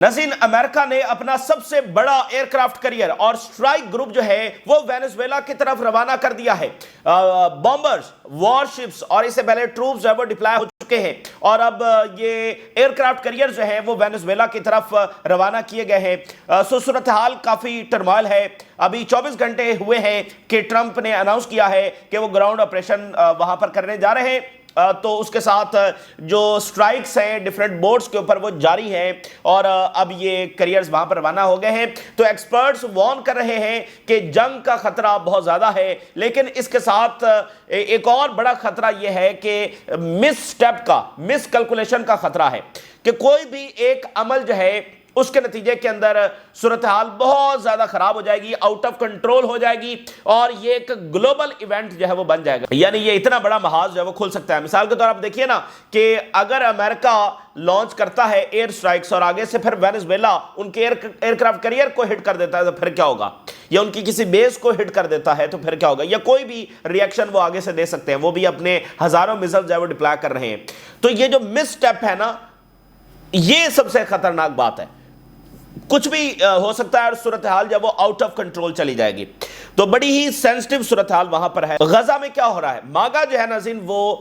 ناظرین، امریکہ نے اپنا سب سے بڑا ایئرکرافٹ کیریئر اور سٹرائک گروپ جو ہے وہ وینزویلا کی طرف روانہ کر دیا ہے۔ بامبرز، وار شپس اور اس سے پہلے ٹروپس جو ہے وہ ڈپلائی ہو چکے ہیں، اور اب یہ ایئرکرافٹ کیریئر جو ہے وہ وینزویلا کی طرف روانہ کیے گئے ہیں۔ صورتحال کافی ٹرمائل ہے۔ ابھی 24 گھنٹے ہوئے ہیں کہ ٹرمپ نے اناؤنس کیا ہے کہ وہ گراؤنڈ آپریشن وہاں پر کرنے جا رہے ہیں، تو اس کے ساتھ جو سٹرائکس ہیں ڈیفرنٹ بورڈز کے اوپر وہ جاری ہیں، اور اب یہ کیریئرز وہاں پر روانہ ہو گئے ہیں۔ تو ایکسپرٹس وارن کر رہے ہیں کہ جنگ کا خطرہ بہت زیادہ ہے، لیکن اس کے ساتھ ایک اور بڑا خطرہ یہ ہے کہ مس کیلکولیشن کا خطرہ ہے کہ کوئی بھی ایک عمل جو ہے اس کے نتیجے کے اندر صورتحال بہت زیادہ خراب ہو جائے گی، آؤٹ آف کنٹرول ہو جائے گی، اور یہ ایک گلوبل ایونٹ جو ہے وہ بن جائے گا، یعنی یہ اتنا بڑا محاذ جو ہے وہ کھل سکتا ہے۔ مثال کے طور آپ دیکھیے نا کہ اگر امریکہ لانچ کرتا ہے ایئر سٹرائکس اور آگے سے پھر وینزویلا ان کے ایئرکرافٹ کیریئر کو ہٹ کر دیتا ہے تو پھر کیا ہوگا، یا ان کی کسی بیس کو ہٹ کر دیتا ہے تو پھر کیا ہوگا، یا کوئی بھی ری ایکشن وہ آگے سے دے سکتے ہیں۔ وہ بھی اپنے ہزاروں میزائل جو ہے وہ ڈپلائی کر رہے ہیں۔ تو یہ جو مس سٹیپ ہے نا، یہ سب سے خطرناک بات ہے، کچھ بھی ہو سکتا ہے اور صورتحال جب وہ آؤٹ آف کنٹرول چلی جائے گی۔ تو بڑی ہی سینسٹیو صورتحال وہاں پر ہے۔ غزہ میں کیا ہو رہا ہے؟ ماگا جو ہے ناظرین وہ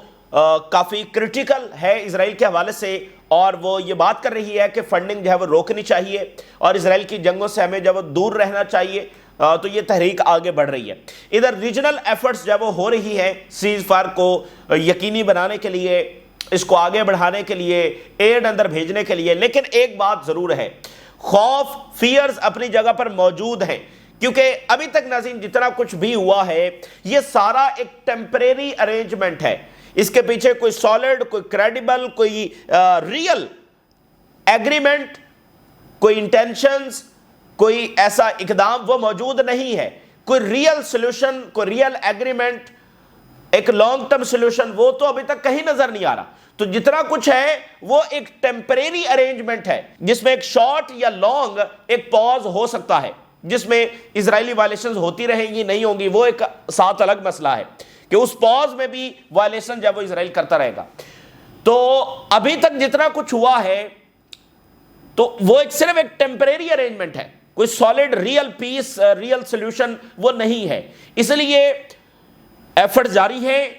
کافی کرٹیکل ہے اسرائیل کے حوالے سے، اور وہ یہ بات کر رہی ہے کہ فنڈنگ جو ہے وہ روکنی چاہیے اور اسرائیل کی جنگوں سے ہمیں جب وہ دور رہنا چاہیے۔ تو یہ تحریک آگے بڑھ رہی ہے۔ ادھر ریجنل ایفرٹس جب وہ ہو رہی ہے سیز فائر کو یقینی بنانے کے لیے، اس کو آگے بڑھانے کے لیے، ایڈ اندر بھیجنے کے لیے، لیکن ایک بات ضرور ہے، خوف، فیئرز اپنی جگہ پر موجود ہیں، کیونکہ ابھی تک ناظرین جتنا کچھ بھی ہوا ہے یہ سارا ایک ٹیمپریری ارینجمنٹ ہے۔ اس کے پیچھے کوئی سالڈ، کوئی کریڈیبل، کوئی ریئل ایگریمنٹ، کوئی انٹینشنز، کوئی ایسا اقدام وہ موجود نہیں ہے۔ کوئی ریئل سلوشن، کوئی ریئل ایگریمنٹ، ایک لانگ ٹرم سلوشن وہ تو ابھی تک کہیں نظر نہیں آ رہا۔ تو جتنا کچھ ہے وہ ایک ٹیمپریری ارینجمنٹ ہے، جس میں ایک شارٹ یا لانگ ایک پاز ہو سکتا ہے، جس میں اسرائیلی وائلیشنز ہوتی رہیں گی نہیں ہوں گی، وہ ایک ساتھ الگ مسئلہ ہے کہ اس پاز میں بھی وائلیشن جب وہ اسرائیل کرتا رہے گا۔ تو ابھی تک جتنا کچھ ہوا ہے تو وہ صرف ایک ٹیمپریری ارینجمنٹ ہے، کوئی سالڈ ریئل پیس، ریئل سلوشن وہ نہیں ہے۔ اس لیے ایفرٹ جاری ہیں،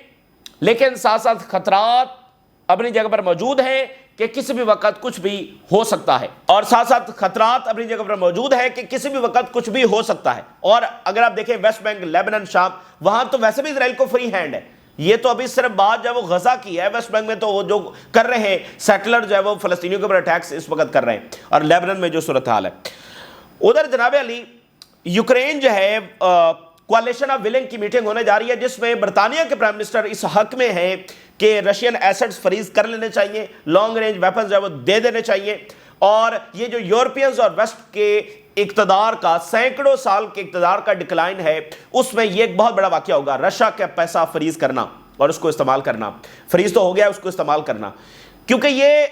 لیکن ساتھ ساتھ خطرات اپنی جگہ پر موجود ہیں کہ کسی بھی وقت کچھ بھی ہو سکتا ہے، اور ساتھ ساتھ خطرات اپنی جگہ پر موجود ہے کہ کسی بھی وقت کچھ بھی ہو سکتا ہے۔ اور اگر آپ دیکھیں ویسٹ بینک، لیبنان، شام، وہاں تو ویسے بھی اسرائیل کو فری ہینڈ ہے۔ یہ تو ابھی صرف بات جب وہ غزہ کی ہے، ویسٹ بینک میں تو وہ جو کر رہے ہیں سیٹلر جو ہے وہ فلسطینیوں کے اوپر اٹیکس اس وقت کر رہے ہیں، اور لیبنان میں جو صورتحال ہے ادھر جناب علی یوکرین جو ہے کوalition آف ولنگ کی میٹنگ ہونے جا رہی ہے، جس میں برطانیہ کے پرائم منسٹر اس حق میں ہیں کہ رشین ایسٹس فریز کر لینے چاہیے، لانگ رینج ویپنز جو ہے وہ دے دینے چاہیے، اور یہ جو یورپینز اور ویسٹ کے اقتدار کا سینکڑوں سال کے اقتدار کا ڈکلائن ہے، اس میں یہ ایک بہت بڑا واقعہ ہوگا، رشیا کا پیسہ فریز کرنا اور اس کو استعمال کرنا۔ فریز تو ہو گیا، اس کو استعمال کرنا، کیونکہ یہ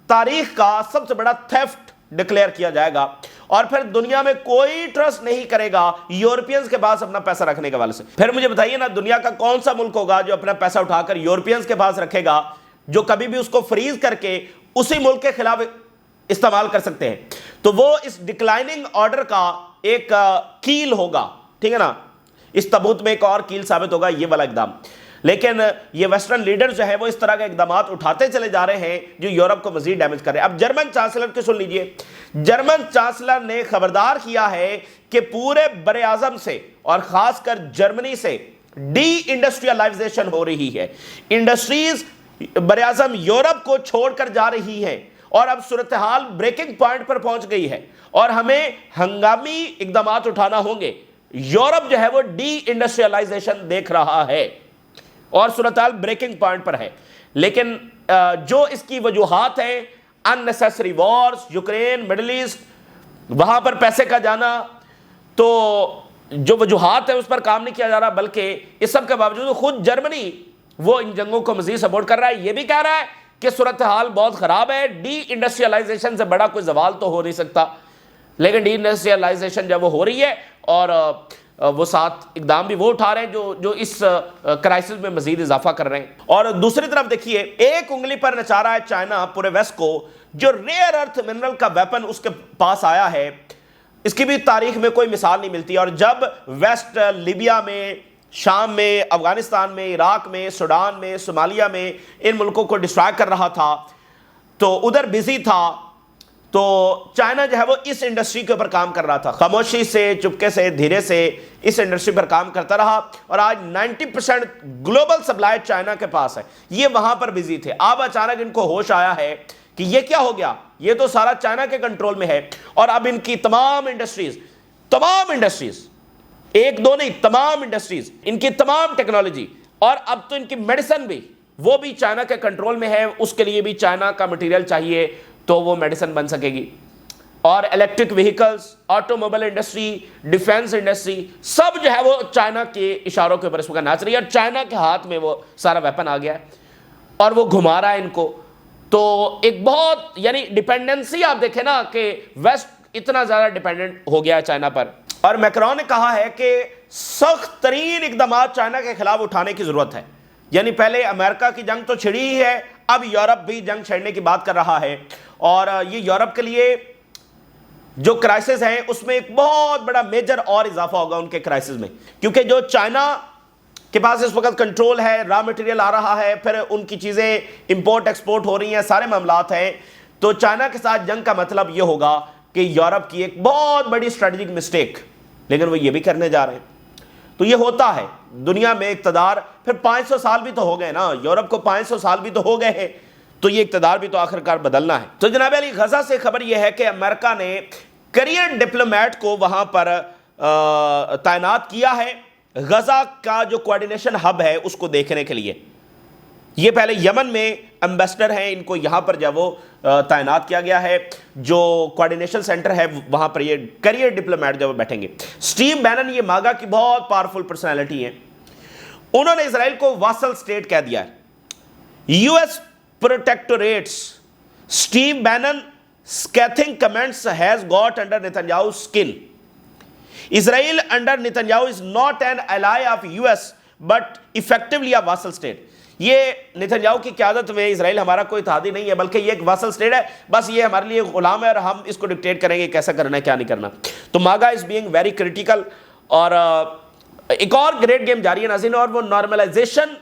تاریخ کا سب سے بڑا تھیفٹ ڈکلیئر کیا جائے گا، اور پھر دنیا میں کوئی ٹرسٹ نہیں کرے گا یورپینز کے پاس اپنا پیسہ رکھنے کے والے سے۔ پھر مجھے بتائیے نا، دنیا کا کون سا ملک ہوگا جو اپنا پیسہ اٹھا کر یورپینز کے پاس رکھے گا، جو کبھی بھی اس کو فریز کر کے اسی ملک کے خلاف استعمال کر سکتے ہیں؟ تو وہ اس ڈکلائننگ آرڈر کا ایک کیل ہوگا، ٹھیک ہے نا، اس تابوت میں ایک اور کیل ثابت ہوگا یہ والا اقدام۔ لیکن یہ ویسٹرن لیڈر جو ہے وہ اس طرح کے اقدامات اٹھاتے چلے جا رہے ہیں جو یورپ کو مزید ڈیمیج کر رہے ہیں۔ اب جرمن چانسلر کی سن لیجئے، جرمن چانسلر نے خبردار کیا ہے کہ پورے بر اعظم سے اور خاص کر جرمنی سے ڈی انڈسٹریلائزیشن ہو رہی ہے، انڈسٹریز بر اعظم یورپ کو چھوڑ کر جا رہی ہیں، اور اب صورتحال بریکنگ پوائنٹ پر پہنچ گئی ہے، اور ہمیں ہنگامی اقدامات اٹھانا ہوں گے۔ یورپ جو ہے وہ ڈی انڈسٹریلائزیشن دیکھ رہا ہے اور صورتحال بریکنگ پوائنٹ پر ہے، لیکن جو اس کی وجوہات ہیں، unnecessary wars، Ukraine, middle east, وہاں پر پیسے کا جانا، تو جو وجوہات ہیں اس پر کام نہیں کیا جا رہا، بلکہ اس سب کے باوجود خود جرمنی وہ ان جنگوں کو مزید سپورٹ کر رہا ہے۔ یہ بھی کہہ رہا ہے کہ صورتحال بہت خراب ہے، ڈی انڈسٹریلائزیشن سے بڑا کوئی زوال تو ہو نہیں سکتا، لیکن ڈی انڈسٹریلائزیشن جب وہ ہو رہی ہے، اور وہ ساتھ اقدام بھی وہ اٹھا رہے ہیں جو اس کرائسس میں مزید اضافہ کر رہے ہیں۔ اور دوسری طرف دیکھیے، ایک انگلی پر نچا رہا ہے چائنا پورے ویسٹ کو، جو ریئر ارتھ منرل کا ویپن اس کے پاس آیا ہے، اس کی بھی تاریخ میں کوئی مثال نہیں ملتی. اور جب ویسٹ لیبیا میں، شام میں، افغانستان میں، عراق میں، سوڈان میں، صومالیہ میں ان ملکوں کو ڈسٹرائے کر رہا تھا تو ادھر بزی تھا، تو چائنا جو ہے وہ اس انڈسٹری کے اوپر کام کر رہا تھا، خاموشی سے، چپکے سے، دھیرے سے اس انڈسٹری پر کام کرتا رہا. اور آج 90% گلوبل سپلائی چائنا کے پاس ہے. یہ وہاں پر بزی تھے. اب اچانک ان کو ہوش آیا ہے کہ یہ کیا ہو گیا، یہ تو سارا چائنا کے کنٹرول میں ہے. اور اب ان کی تمام انڈسٹریز، ایک دو نہیں، تمام انڈسٹریز، ان کی تمام ٹیکنالوجی، اور اب تو ان کی میڈیسن بھی، وہ بھی چائنا کے کنٹرول میں ہے. اس کے لیے بھی چائنا کا مٹیریل چاہیے تو وہ میڈیسن بن سکے گی. اور electric vehicles, automobile industry, defence industry, سب جو ہے وہ چائنا کے اشاروں کے اوپر اس وقت ناچ رہی ہے. اور چائنا کے ہاتھ میں وہ سارا ویپن آ گیا ہے اور وہ گھما رہا ہے ان کو. تو ایک بہت یعنی ڈیپینڈنسی آپ دیکھیں نا کہ ویسٹ اتنا زیادہ ڈیپینڈنٹ ہو گیا ہے چائنا پر. اور میکرون نے کہا ہے کہ سخت ترین اقدامات چائنا کے خلاف اٹھانے کی ضرورت ہے. یعنی پہلے امریکہ کی جنگ تو چھڑی ہی ہے، اب یورپ بھی جنگ چھڑنے کی بات کر رہا ہے. اور یہ یورپ کے لیے جو کرائسس ہیں اس میں ایک بہت بڑا میجر اور اضافہ ہوگا ان کے کرائسس میں، کیونکہ جو چائنا کے پاس اس وقت کنٹرول ہے، را مٹیریل آ رہا ہے، پھر ان کی چیزیں امپورٹ ایکسپورٹ ہو رہی ہیں، سارے معاملات ہیں. تو چائنا کے ساتھ جنگ کا مطلب یہ ہوگا کہ یورپ کی ایک بہت بڑی اسٹریٹجک مسٹیک، لیکن وہ یہ بھی کرنے جا رہے ہیں. تو یہ ہوتا ہے دنیا میں اقتدار. پھر 500 سال بھی تو ہو گئے نا، یورپ کو 500 سال بھی تو ہو گئے ہیں، تو یہ اقتدار بھی تو آخرکار بدلنا ہے. تو جناب علی، غزہ سے خبر یہ ہے کہ امریکہ نے کیریئر ڈپلومیٹ کو وہاں پر تعینات کیا ہے، غزہ کا جو کوارڈینیشن ہب ہے اس کو دیکھنے کے لیے. یہ پہلے یمن میں ایمبیسڈر ہیں، ان کو یہاں پر جب وہ تعینات کیا گیا ہے، جو کوارڈینیشن سینٹر ہے وہاں پر یہ کیریئر ڈپلومیٹ جب بیٹھیں گے. اسٹیو بینن یہ ماگا کی بہت پاورفل پرسنالٹی ہیں. انہوں نے اسرائیل کو واسل سٹیٹ کہہ دیا ہے. U S protectorates Steve Bannon scathing comments has got under Netanyahu's skin. Israel under Netanyahu is not an ally of US but effectively a vassal state. یہ نتنیاہو کی قیادت میں اسرائیل ہمارا کوئی اتحادی نہیں ہے، بلکہ یہ ایک واسل سٹیٹ ہے. بس یہ ہمارے لیے غلام ہے اور ہم اس کو ڈکٹیٹ کریں گے کیسا کرنا ہے کیا نہیں کرنا. تو ماگا از بینگ ویری کریٹیکل. اور ایک اور گریٹ گیم جاری ہے ناظرین، اور وہ نارملائزیشن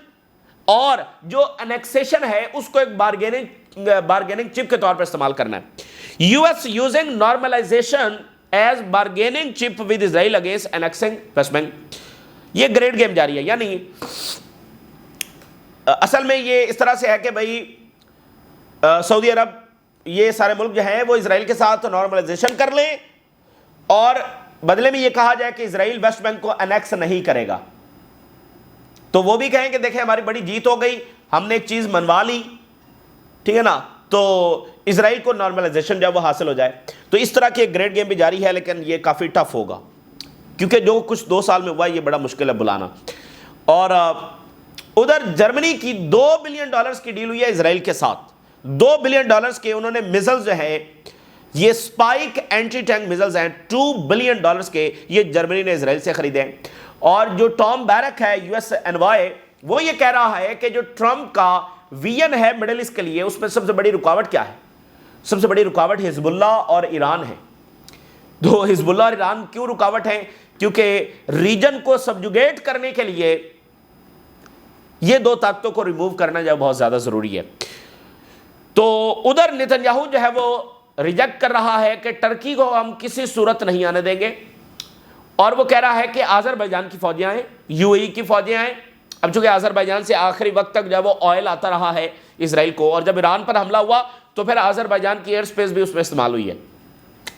اور جو انیکسیشن ہے اس کو ایک بارگیننگ چپ کے طور پر استعمال کرنا ہے. U S using normalization as bargaining chip with Israel against annexing West Bank. یہ گریٹ گیم جاری ہے. یعنی اصل میں یہ اس طرح سے ہے کہ بھائی سعودی عرب، یہ سارے ملک جو ہیں وہ اسرائیل کے ساتھ نارملائزیشن کر لیں اور بدلے میں یہ کہا جائے کہ اسرائیل ویسٹ بینک کو انیکس نہیں کرے گا. تو وہ بھی کہیں کہ دیکھیں ہماری بڑی جیت ہو گئی، ہم نے ایک چیز منوا لی، ٹھیک ہے نا، تو اسرائیل کو نارملائزیشن جب وہ حاصل ہو جائے. تو اس طرح کی ایک گریٹ گیم بھی جاری ہے، لیکن یہ کافی ٹف ہوگا کیونکہ جو کچھ 2 سال میں ہوا یہ بڑا مشکل ہے بلانا. اور ادھر جرمنی کی $2 بلین کی ڈیل ہوئی ہے اسرائیل کے ساتھ. $2 بلین کے انہوں نے میزلز جو ہیں، یہ سپائک اینٹی ٹینک میزلز ہیں، $2 بلین کے یہ جرمنی نے اسرائیل سے خریدے ہیں. اور جو ٹام بیرک ہے یو ایس انوائے، وہ یہ کہہ رہا ہے کہ جو ٹرمپ کا ویژن ہے مڈل ایسٹ کے لیے، اس میں سب سے بڑی رکاوٹ کیا ہے؟ سب سے بڑی رکاوٹ حزب اللہ اور ایران ہے. تو حزب اللہ اور ایران کیوں رکاوٹ ہیں؟ کیونکہ ریجن کو سبجوگیٹ کرنے کے لیے یہ 2 طاقتوں کو ریموو کرنا جو بہت زیادہ ضروری ہے. تو ادھر نتنیاہو جو ہے وہ ریجیکٹ کر رہا ہے کہ ٹرکی کو ہم کسی صورت نہیں آنے دیں گے، اور وہ کہہ رہا ہے کہ آذربائیجان کی فوجیں آئیں، یو اے ای کی فوجیں آئیں. اب چونکہ آذربائیجان سے آخری وقت تک جب وہ آئل آتا رہا ہے اسرائیل کو، اور جب ایران پر حملہ ہوا تو پھر آذربائیجان کی ایئر سپیس بھی اس میں استعمال ہوئی ہے.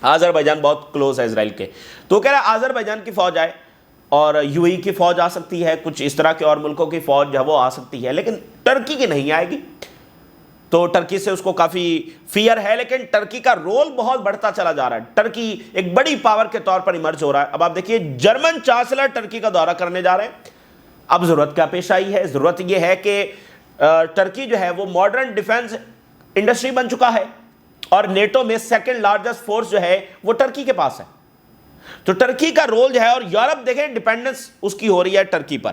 آذربائیجان بہت کلوز ہے اسرائیل کے. تو کہہ رہا ہے آذربائیجان کی فوج آئے اور یو اے ای کی فوج آ سکتی ہے، کچھ اس طرح کے اور ملکوں کی فوج جو ہے وہ آ سکتی ہے، لیکن ٹرکی کی نہیں آئے گی. تو ٹرکی سے اس کو کافی فیئر ہے، لیکن ٹرکی کا رول بہت بڑھتا چلا جا رہا ہے. ٹرکی ایک بڑی پاور کے طور پر ایمرج ہو رہا ہے. اب آپ دیکھیے جرمن چانسلر ٹرکی کا دورہ کرنے جا رہے ہیں. اب ضرورت کیا پیش آئی ہے؟ ضرورت یہ ہے کہ ٹرکی جو ہے وہ ماڈرن ڈیفنس انڈسٹری بن چکا ہے، اور نیٹو میں 2nd لارجسٹ فورس جو ہے وہ ٹرکی کے پاس ہے. تو ٹرکی کا رول جو ہے، اور یورپ دیکھیں ڈیپینڈنس اس کی ہو رہی ہے ٹرکی پر.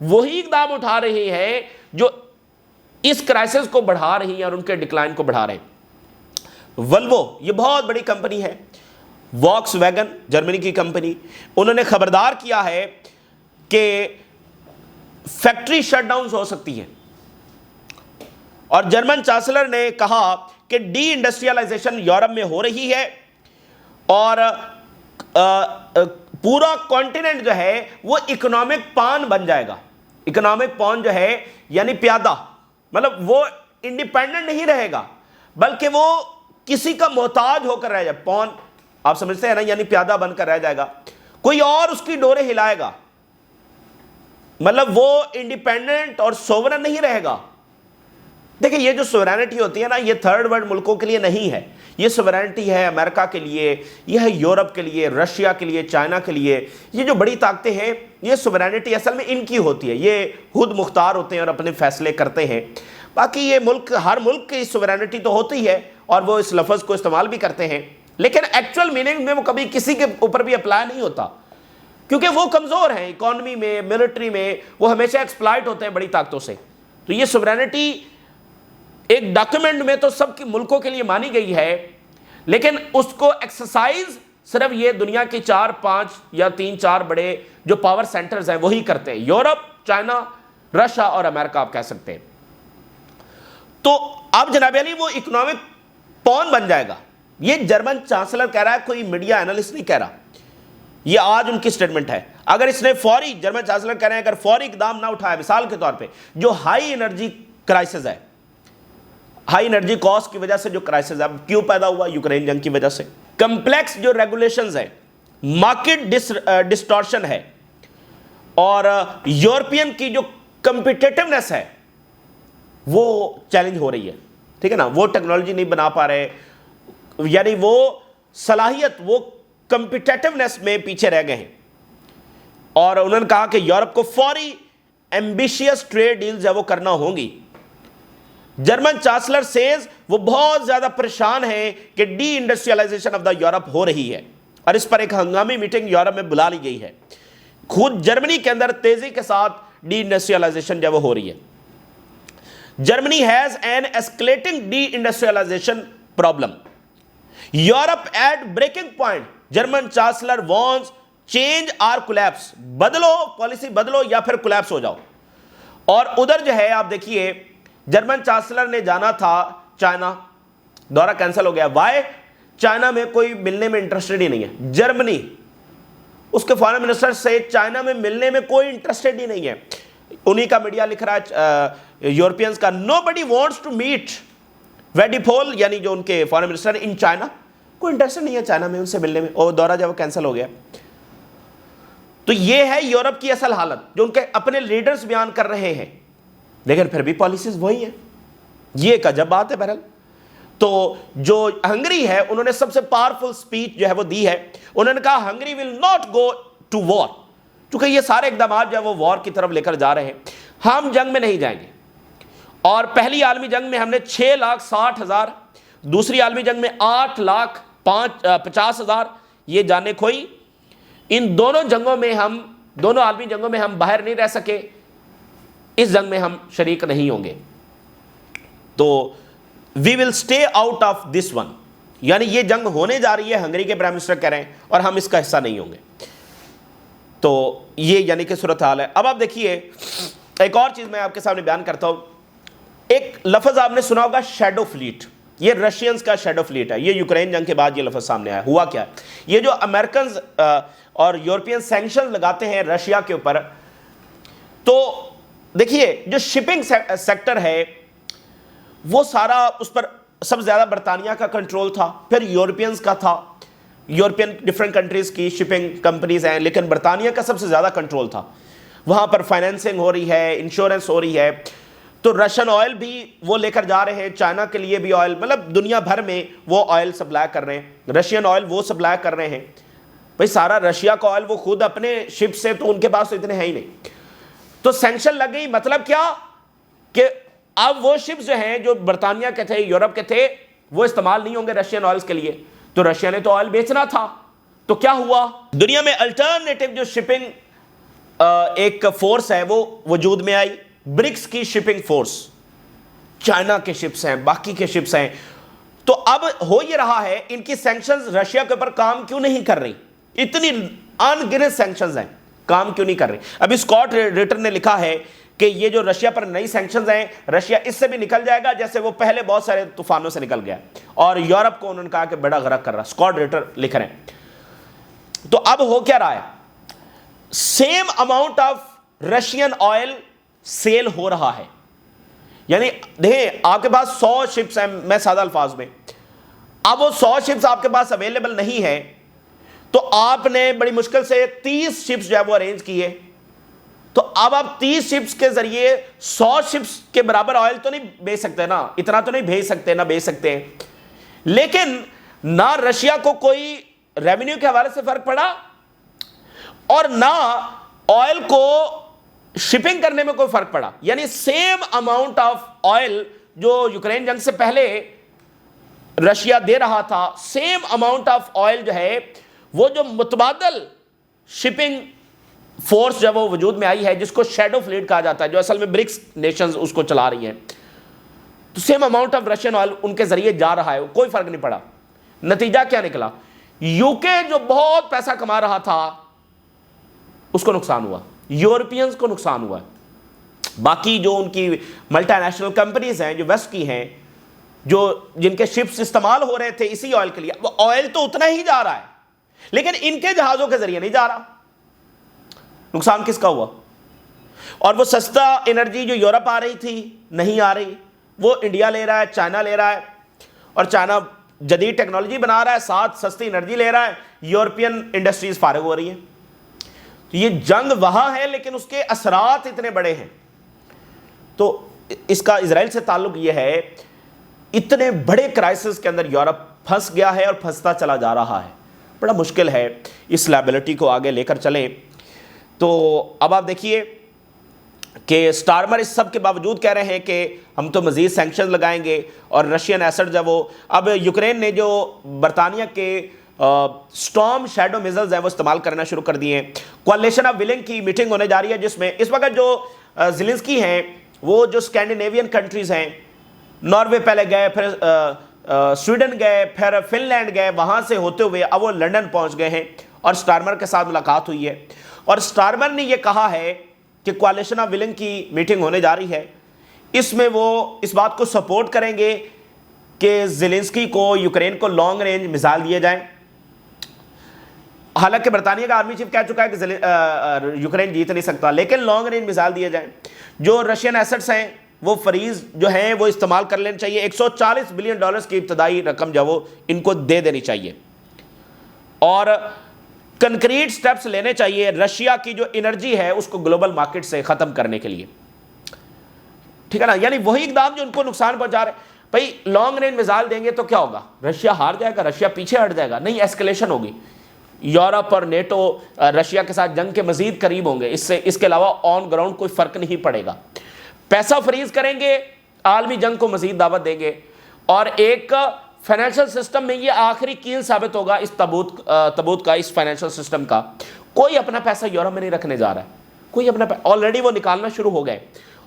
وہی اقدام اٹھا رہی ہے جو اس کرائسس کو بڑھا رہی ہیں اور ان کے ڈکلائن کو بڑھا رہے ہیں۔ ولوو یہ بہت بڑی کمپنی ہے، واکس ویگن جرمنی کی کمپنی، انہوں نے خبردار کیا ہے کہ فیکٹری شٹ ڈاؤنز ہو سکتی ہیں، اور جرمن چانسلر نے کہا کہ ڈی انڈسٹریلائزیشن یورپ میں ہو رہی ہے اور پورا کانٹیننٹ جو ہے وہ اکنامک پان بن جائے گا۔ اکنامک پان جو ہے یعنی پیادہ، مطلب وہ انڈیپینڈنٹ نہیں رہے گا بلکہ وہ کسی کا محتاج ہو کر رہ جائے۔ پان آپ سمجھتے ہیں نا، یعنی پیادہ بن کر رہ جائے گا، کوئی اور اس کی ڈورے ہلائے گا، مطلب وہ انڈیپینڈنٹ اور سوورن نہیں رہے گا۔ دیکھیں یہ جو سوورینٹی ہوتی ہے نا، یہ تھرڈ ورلڈ ملکوں کے لیے نہیں ہے، یہ سوورینٹی ہے امریکہ کے لیے، یہ ہے یورپ کے لیے، رشیا کے لیے، چائنا کے لیے۔ یہ جو بڑی طاقتیں ہیں یہ سوورینٹی اصل میں ان کی ہوتی ہے، یہ خود مختار ہوتے ہیں اور اپنے فیصلے کرتے ہیں۔ باقی یہ ملک، ہر ملک کی سوورینٹی تو ہوتی ہے اور وہ اس لفظ کو استعمال بھی کرتے ہیں، لیکن ایکچوئل میننگ میں وہ کبھی کسی کے اوپر بھی اپلائی نہیں ہوتا، کیونکہ وہ کمزور ہیں اکانومی میں، ملٹری میں، وہ ہمیشہ ایکسپلائٹ ہوتے ہیں بڑی طاقتوں سے۔ تو یہ سوورینٹی ایک ڈاکیومنٹ میں تو سب کے ملکوں کے لیے مانی گئی ہے، لیکن اس کو ایکسرسائز صرف یہ دنیا کے 4-5 یا 3-4 بڑے جو پاور سینٹرز ہیں وہی کرتے ہیں، یورپ، چائنا، رشیا اور امریکہ آپ کہہ سکتے ہیں۔ تو اب جناب علی وہ اکنامک پون بن جائے گا، یہ جرمن چانسلر کہہ رہا ہے، کوئی میڈیا اینالسٹ نہیں کہہ رہا، یہ آج ان کی سٹیٹمنٹ ہے۔ اگر اس نے فوری، جرمن چانسلر کہہ رہے ہیں اگر فوری اقدام نہ اٹھایا، مثال کے طور پہ جو ہائی انرجی کرائسس ہے، ہائی انرجی کاسٹ کی وجہ سے جو کرائسس ہے، کیوں پیدا ہوا؟ یوکرین جنگ کی وجہ سے۔ کمپلیکس جو ریگولیشنز ہیں، مارکیٹ ڈسٹورشن ہے، اور یورپین کی جو کمپیٹیٹیونیس ہے وہ چیلنج ہو رہی ہے، ٹھیک ہے نا، وہ ٹیکنالوجی نہیں بنا پا رہے، یعنی وہ صلاحیت، وہ کمپیٹیٹیونیس میں پیچھے رہ گئے ہیں۔ اور انہوں نے کہا کہ یورپ کو فوری ایمبیشیس ٹریڈ ڈیلز ہے وہ کرنا ہوں گی۔ جرمن چانسلر سیز وہ بہت زیادہ پریشان ہیں کہ deindustrialization of the Europe ہو رہی ہے، اور اس پر ایک ہنگامی میٹنگ یورپ میں بلا لی گئی ہے۔ خود جرمنی کے اندر تیزی کے ساتھ ڈی انڈسٹریلائزیشن جب وہ ہو رہی ہے۔ Germany has an escalating deindustrialization problem, Europe at breaking point, German chancellor wants change or collapse, بدلو پالیسی، بدلو یا پھر کولیپس ہو جاؤ۔ اور ادھر جو ہے آپ دیکھیے جرمن چانسلر نے جانا تھا چائنا، دورہ کینسل ہو گیا۔ وائے؟ چائنا میں کوئی ملنے میں انٹرسٹڈ ہی نہیں ہے، جرمنی اس کے فارن منسٹر سے چائنا میں ملنے میں کوئی انٹرسٹڈ ہی نہیں ہے۔ انہی کا میڈیا لکھ رہا ہے یورپینز کا، نو بڈی وانٹس ٹو میٹ ویڈیپول، یعنی جو ان کے فارن منسٹر ان چائنا، کوئی انٹرسٹ نہیں ہے چائنا میں ان سے ملنے میں، اور دورہ جب وہ کینسل ہو گیا۔ تو یہ ہے یورپ کی اصل حالت جو ان کے اپنے لیڈرز بیان کر رہے ہیں، لیکن پھر بھی پالیسیز وہی ہیں۔ یہ ایک عجب بات ہے۔ بہرحال تو جو ہنگری ہے انہوں نے سب سے پاورفل سپیچ جو ہے وہ دی ہے، انہوں نے کہا Hungary will not go to war, چونکہ یہ سارے اقدامات جو ہے وہ وار کی طرف لے کر جا رہے ہیں، ہم جنگ میں نہیں جائیں گے۔ اور پہلی عالمی جنگ میں ہم نے 6,60,000، دوسری عالمی جنگ میں 8,50,000 یہ جانیں کھوئی۔ ان دونوں جنگوں میں ہم، دونوں عالمی جنگوں میں ہم باہر نہیں رہ سکے، اس جنگ میں ہم شریک نہیں ہوں گے۔ تو we will stay out of this one, یعنی یہ جنگ ہونے جا رہی ہے، ہنگری کے پرائم منسٹر کہہ رہے ہیں، اور ہم اس کا حصہ نہیں ہوں گے۔ تو یہ یعنی کہ صورتحال ہے۔ اب آپ دیکھیے ایک اور چیز میں آپ کے سامنے بیان کرتا ہوں، ایک لفظ آپ نے سنا ہوگا شیڈو فلیٹ، یہ رشینز کا شیڈو فلیٹ ہے، یہ یوکرین جنگ کے بعد یہ لفظ سامنے آیا۔ ہوا کیا ہے؟ یہ جو امریکنز اور یورپین سینکشن لگاتے ہیں رشیا کے اوپر، تو دیکھیے جو شپنگ سیکٹر ہے وہ سارا اس پر سب سے زیادہ برطانیہ کا کنٹرول تھا، پھر یورپینز کا تھا، یورپین ڈیفرنٹ کنٹریز کی شپنگ کمپنیز ہیں، لیکن برطانیہ کا سب سے زیادہ کنٹرول تھا۔ وہاں پر فائنینسنگ ہو رہی ہے، انشورنس ہو رہی ہے، تو رشین آئل بھی وہ لے کر جا رہے ہیں، چائنا کے لیے بھی آئل، مطلب دنیا بھر میں وہ آئل سپلائی کر رہے ہیں، رشین آئل وہ سپلائی کر رہے ہیں۔ بھئی سارا رشیا کا آئل وہ خود اپنے شپ سے، تو ان کے پاس تو اتنے ہیں ہی نہیں، تو سینکشن لگ گئی۔ مطلب کیا کہ اب وہ شپس جو ہیں جو برطانیہ کے تھے، یورپ کے تھے، وہ استعمال نہیں ہوں گے رشین آئلز کے لیے، تو رشیا نے تو آئل بیچنا تھا۔ تو کیا ہوا؟ دنیا میں الٹرنیٹو جو شپنگ ایک فورس ہے وہ وجود میں آئی، برکس کی شپنگ فورس، چائنا کے شپس ہیں، باقی کے شپس ہیں. تو اب ہو یہ رہا ہے ان کی سینکشنز رشیا کے اوپر کام کیوں نہیں کر رہی؟ اتنی ان گنت سینکشنز ہیں، کام کیوں نہیں کر رہی؟ ابھی اسکاٹ ریٹر نے لکھا ہے کہ یہ جو رشیا پر نئی سینکشنز ہیں، رشیا اس سے بھی نکل جائے گا جیسے وہ پہلے بہت سارے طوفانوں سے نکل گیا، اور یورپ کو انہوں نے کہا کہ بڑا غرق کر رہا. اسکاٹ ریٹر لکھ رہے ہیں. تو اب ہو کیا رہا ہے؟ Same amount of Russian oil sale ہو رہا ہے. یعنی دیکھیں آپ کے پاس 100 شپس ہیں، میں سادہ الفاظ میں، اب وہ 100 شپس آپ کے پاس اویلیبل نہیں ہے تو آپ نے بڑی مشکل سے 30 شپس جو ہے وہ ارینج کیے. تو اب آپ 30 شپس کے ذریعے 100 شپس کے برابر آئل تو نہیں بیچ سکتے نا، اتنا تو نہیں بھیج سکتے، نہ بیچ سکتے. لیکن نہ رشیا کو کوئی ریونیو کے حوالے سے فرق پڑا اور نہ آئل کو شپنگ کرنے میں کوئی فرق پڑا. یعنی سیم اماؤنٹ آف آئل جو یوکرین جنگ سے پہلے رشیا دے رہا تھا، سیم اماؤنٹ آف آئل جو ہے وہ جو متبادل شپنگ فورس جو وہ وجود میں آئی ہے، جس کو شیڈو فلیٹ کہا جاتا ہے، جو اصل میں برکس نیشنز اس کو چلا رہی ہیں، تو same amount of Russian oil ان کے ذریعے جا رہا ہے، کوئی فرق نہیں پڑا. نتیجہ کیا نکلا؟ یو کے جو بہت پیسہ کما رہا تھا اس کو نقصان ہوا، یورپینز کو نقصان ہوا. باقی جو ان کی ملٹی نیشنل کمپنیز ہیں جو ویسٹ کی ہیں، جو جن کے شپس استعمال ہو رہے تھے اسی آئل کے لیے، وہ آئل تو اتنا ہی جا رہا ہے لیکن ان کے جہازوں کے ذریعے نہیں جا رہا. نقصان کس کا ہوا؟ اور وہ سستا انرجی جو یورپ آ رہی تھی نہیں آ رہی، وہ انڈیا لے رہا ہے، چائنا لے رہا ہے، اور چائنا جدید ٹیکنالوجی بنا رہا ہے، ساتھ سستی انرجی لے رہا ہے، یورپین انڈسٹریز فارغ ہو رہی ہیں. تو یہ جنگ وہاں ہے لیکن اس کے اثرات اتنے بڑے ہیں. تو اس کا اسرائیل سے تعلق یہ ہے، اتنے بڑے کرائسس کے اندر یورپ پھنس گیا ہے اور پھنستا چلا جا رہا ہے. بڑا مشکل ہے اس لائبلٹی کو آگے لے کر چلیں. تو اب آپ دیکھیے کہ سٹارمر اس سب کے باوجود کہہ رہے ہیں کہ ہم تو مزید سینکشن لگائیں گے، اور رشین ایسڈ جب وہ اب یوکرین نے جو برطانیہ کے سٹارم شیڈو میزلز ہیں وہ استعمال کرنا شروع کر دیے ہیں. کولیشن آف ولنگ کی میٹنگ ہونے جا رہی ہے جس میں اس وقت جو زیلنسکی ہیں وہ جو اسکینڈینیوین کنٹریز ہیں، ناروے پہلے گئے، پھر سویڈن گئے، پھر فن لینڈ گئے، وہاں سے ہوتے ہوئے اب وہ لنڈن پہنچ گئے ہیں اور سٹارمر کے ساتھ ملاقات ہوئی ہے. اور سٹارمر نے یہ کہا ہے کہ کولیشن آف ولنگ کی میٹنگ ہونے جا رہی ہے، اس میں وہ اس بات کو سپورٹ کریں گے کہ زیلنسکی کو یوکرین کو لانگ رینج میزائل دیے جائیں. حالانکہ برطانیہ کا آرمی چیف کہہ چکا ہے کہ یوکرین جیت نہیں سکتا، لیکن لانگ رینج میزائل دیے جائیں. جو رشین ایسٹس ہیں وہ فریز جو ہیں وہ استعمال کر لینے چاہیے. $140 بلین کی ابتدائی رقم جو وہ ان کو دے دینی چاہیے، اور کنکریٹ سٹیپس لینے چاہیے رشیا کی جو انرجی ہے اس کو گلوبل مارکیٹ سے ختم کرنے کے لیے. ٹھیک ہے نا؟ یعنی وہی اقدام جو ان کو نقصان پہنچا رہے. بھائی لانگ رینج میزائل دیں گے تو کیا ہوگا؟ رشیا ہار جائے گا، رشیا پیچھے ہٹ جائے گا؟ نہیں، ایسکیلیشن ہوگی. یورپ اور نیٹو رشیا کے ساتھ جنگ کے مزید قریب ہوں گے. اس کے علاوہ آن گراؤنڈ کوئی فرق نہیں پڑے گا. پیسہ فریز کریں گے، عالمی جنگ کو مزید دعوت دیں گے، اور ایک فائنینشل سسٹم میں یہ آخری کیل ثابت ہوگا اس تبوت کا، اس فائنینشل سسٹم کا. کوئی اپنا پیسہ یورپ میں نہیں رکھنے جا رہا ہے، کوئی اپنا آلریڈی وہ نکالنا شروع ہو گئے،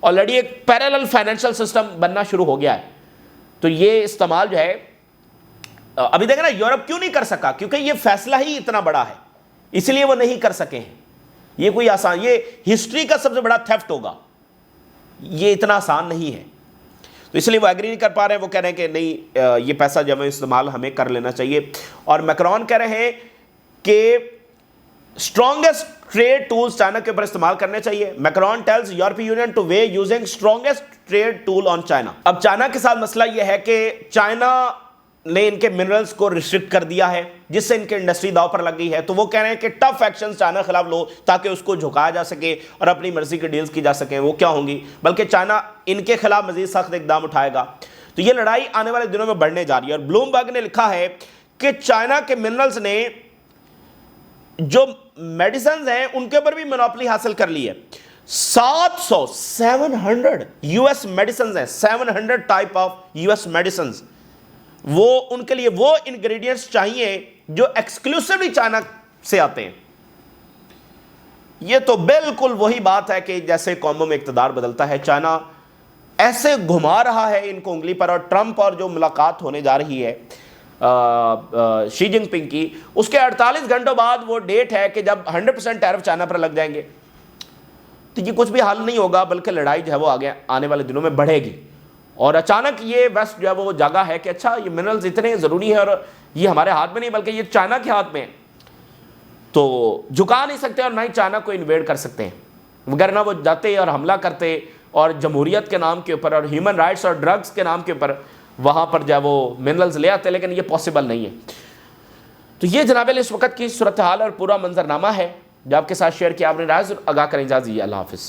آلریڈی ایک پیرالل فائنینشل سسٹم بننا شروع ہو گیا ہے. تو یہ استعمال جو ہے ابھی دیکھیں نا، یورپ کیوں نہیں کر سکا؟ کیونکہ یہ فیصلہ ہی اتنا بڑا ہے، اس لیے وہ نہیں کر سکے ہیں. یہ کوئی آسان، یہ ہسٹری کا سب سے بڑا تھیفٹ ہوگا، یہ اتنا آسان نہیں ہے. تو اس لیے وہ ایگری نہیں کر پا رہے ہیں. وہ کہہ رہے ہیں کہ نہیں، یہ پیسہ جب استعمال ہمیں کر لینا چاہیے. اور میکرون کہہ رہے ہیں کہ اسٹرانگسٹ ٹریڈ ٹولز چائنا کے اوپر استعمال کرنے چاہیے. Macron tells European Union to weigh using strongest trade tool on China. اب چائنا کے ساتھ مسئلہ یہ ہے کہ چائنا نے ان کے منرلز کو ریسٹرکٹ کر دیا ہے، جس سے ان کی انڈسٹری داؤ پر لگ گئی ہے. تو وہ کہہ رہے ہیں کہ ٹف ایکشن چائنا خلاف لو تاکہ اس کو جھکایا جا سکے اور اپنی مرضی کی ڈیلز کی جا سکیں. وہ کیا ہوں گی؟ بلکہ چائنا ان کے خلاف مزید سخت اقدام اٹھائے گا. تو یہ لڑائی آنے والے دنوں میں بڑھنے جا رہی ہے. اور بلومبرگ نے لکھا ہے کہ چائنا کے منرلز نے جو میڈیسنز ہیں ان کے اوپر بھی مونوپلی حاصل کر لی ہے. 700 US میڈیسنز ہیں، 700 ٹائپ آف US میڈیسنز. وہ ان کے لیے وہ انگریڈینٹس چاہیے جو ایکسکلوسیولی چائنا سے آتے ہیں. یہ تو بالکل وہی بات ہے کہ جیسے قوموں میں اقتدار بدلتا ہے، چائنا ایسے گھما رہا ہے ان کو انگلی پر، اور ٹرمپ اور جو ملاقات ہونے جا رہی ہے شی جن پنگ کی، اس کے 48 گھنٹوں بعد وہ ڈیٹ ہے کہ جب 100% ٹیرف چائنا پر لگ جائیں گے، تو یہ کچھ بھی حل نہیں ہوگا، بلکہ لڑائی جو ہے وہ آگے آنے والے دنوں میں بڑھے گی۔ اور اچانک یہ ویسٹ جو ہے وہ جاگا ہے کہ اچھا یہ منرلز اتنے ضروری ہیں اور یہ ہمارے ہاتھ میں نہیں بلکہ یہ چائنا کے ہاتھ میں ہیں، تو جھکا نہیں سکتے اور نہ ہی چائنا کو انویڈ کر سکتے ہیں، وگرنہ وہ جاتے اور حملہ کرتے اور جمہوریت کے نام کے اوپر اور ہیومن رائٹس اور ڈرگز کے نام کے اوپر وہاں پر جو ہے وہ منرلز لے آتے، لیکن یہ پاسبل نہیں ہے۔ تو یہ جناب اس وقت کی صورتحال اور پورا منظرنامہ ہے جو آپ کے ساتھ شیئر کیا، آپ نے رائے آگاہ کریں، اجازت دیجیے، اللہ حافظ۔